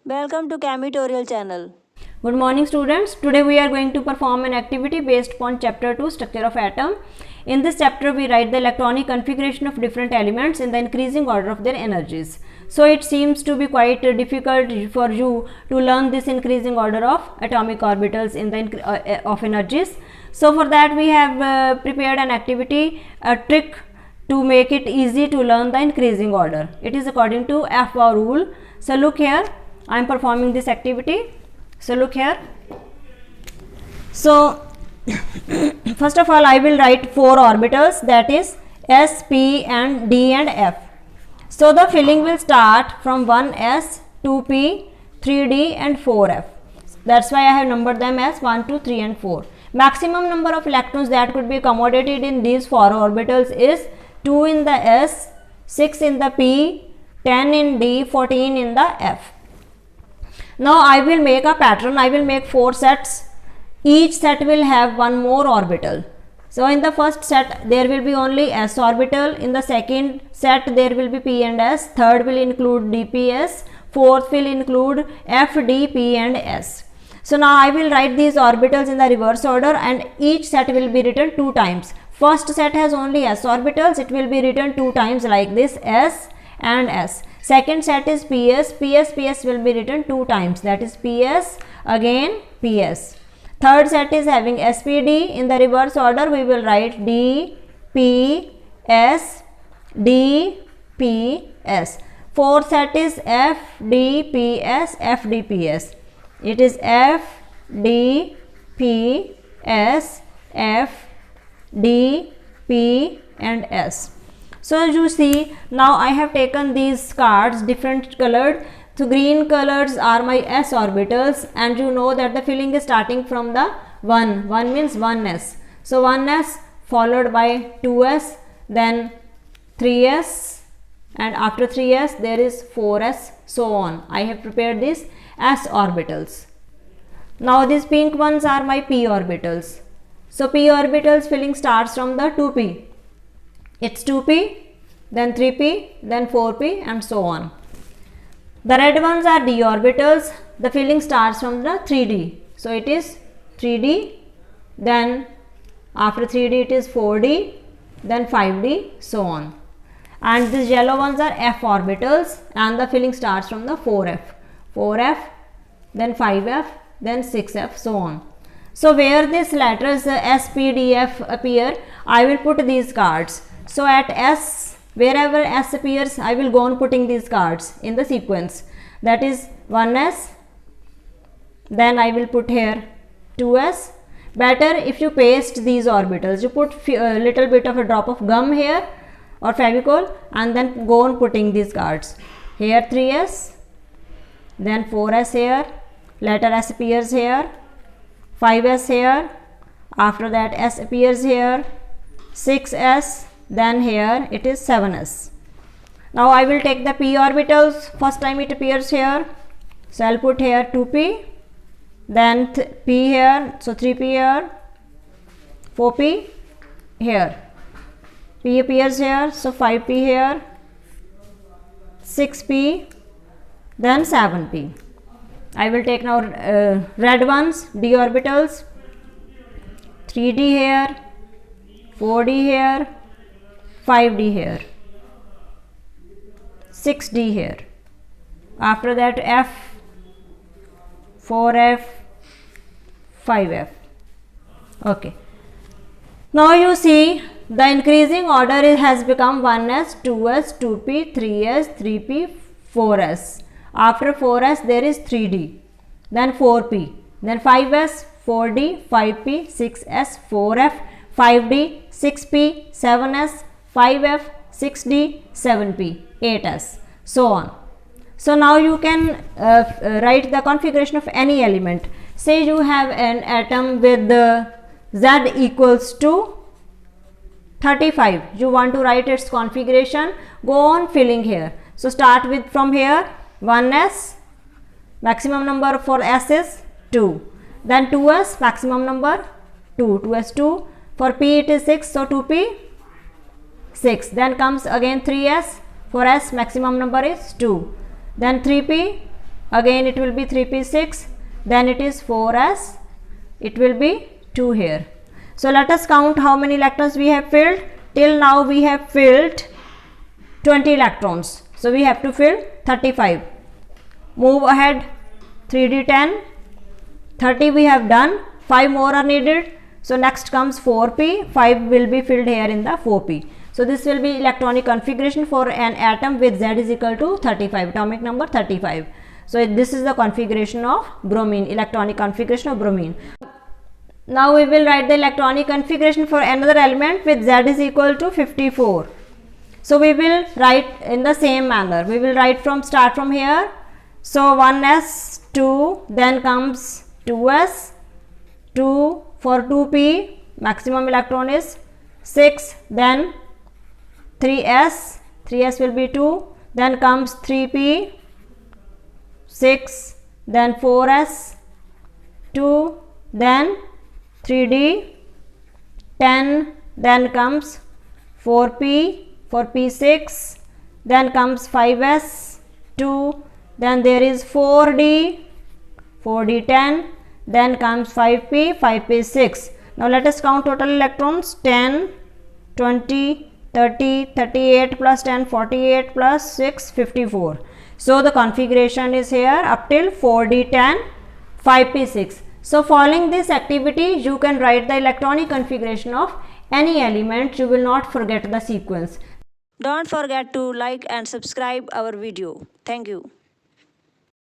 Welcome to Chemitutorial channel. Good morning students. Today we are going to perform an activity based upon chapter 2 structure of atom. In this chapter we write the electronic configuration of different elements in the increasing order of their energies. So it seems to be quite difficult for you to learn this increasing order of atomic orbitals in the of energies. So for that we have prepared an activity, a trick to make it easy to learn the increasing order. It is according to F-bar rule. So look here, I am performing this activity. So look here. So first of all I will write 4 orbitals, that is S, P and D and F. So the filling will start from 1s, 2p, 3d and 4f. That's why I have numbered them as 1, 2, 3 and 4. Maximum number of electrons that could be accommodated in these 4 orbitals is 2 in the S, 6 in the P, 10 in D, 14 in the F. Now I will make a pattern. I will make 4 sets. Each set will have one more orbital. So in the first set there will be only s orbital. In the second set there will be p and s. Third will include dps. Fourth will include f, d, p and s. So now I will write these orbitals in the reverse order and each set will be written 2 times. First set has only s orbitals. It will be written 2 times like this, s and s. Second set is ps. ps will be written 2 times, that is ps again ps. Third set is having SPD. In the reverse order we will write D, P, S, D, P, S. Fourth set is F, D, P, S, F, D, P, S. It is F, D, P, S, F, D, P and S. So as you see, now I have taken these cards different colored. So green colors are my s orbitals and you know that the filling is starting from the 1. 1 means 1s. So 1s followed by 2s, then 3s and after 3s there is 4s, so on. I have prepared these s orbitals. Now these pink ones are my p orbitals. So p orbitals filling starts from the 2p. It's 2p, then 3p, then 4p and so on. The red ones are d orbitals. The filling starts from the 3d. So it is 3d, then after 3d it is 4d, then 5d, so on. And these yellow ones are f orbitals and the filling starts from the 4f. 4f, then 5f, then 6f, so on. So where these letters S, P, D, F appear, I will put these cards. So at S, wherever S appears, I will go on putting these cards in the sequence. That is 1s, then I will put here 2s. Better if you paste these orbitals. You put a little bit of a drop of gum here or Fevicol and then go on putting these cards. Here 3s, then 4s here, letter S appears here, 5s here, after that S appears here, 6s, then here it is 7s. Now I will take the p orbitals. First time it appears here, so I'll put here 2p, then p here, so 3p here, 4p here, p appears here, so 5p here, 6p, then 7p. I will take now red ones, d orbitals, 3d here, 4d here, 5d here, 6d here, after that f, 4f, 5f. Okay. Now you see the increasing order has become 1s, 2s, 2p, 3s, 3p, 4s. After 4s there is 3d, then 4p, then 5s, 4d, 5p, 6s, 4f, 5d, 6p, 7s, 5f, 6d, 7p, 8s, so on. So now you can write the configuration of any element. Say you have an atom with Z equals to 35. You want to write its configuration. Go on filling here. So start with from here 1s, maximum number for s is 2. Then 2s, maximum number 2, 2s2. For p it is 6, so 2p 6. Then comes again 3s. For s maximum number is 2. Then 3p again it will be 3p6, then it is 4s, it will be 2 here. So let us count how many electrons we have filled. Till now we have filled 20 electrons, so we have to fill 35. Move ahead, 3d10, 30 we have done, 5 more are needed. So next comes 4p, 5 will be filled here in the 4p. So this will be electronic configuration for an atom with Z is equal to 35, atomic number 35. So this is the configuration of bromine, electronic configuration of bromine. Now we will write the electronic configuration for another element with Z is equal to 54. So we will write in the same manner. We will write start from here. So 1s, 2, then comes 2s, 2 for 2p, maximum electron is 6, then 3s, 3s will be 2, then comes 3p, 6, then 4s, 2, then 3d, 10, then comes 4p, 4p6, then comes 5s, 2, then there is 4d, 4d10, then comes 5p, 5p6. Now let us count total electrons, 10, 20, 30, 38 plus 10, 48 plus 6, 54. So the configuration is here up till 4d10, 5p6. So following this activity, you can write the electronic configuration of any element. You will not forget the sequence. Don't forget to like and subscribe our video. Thank you.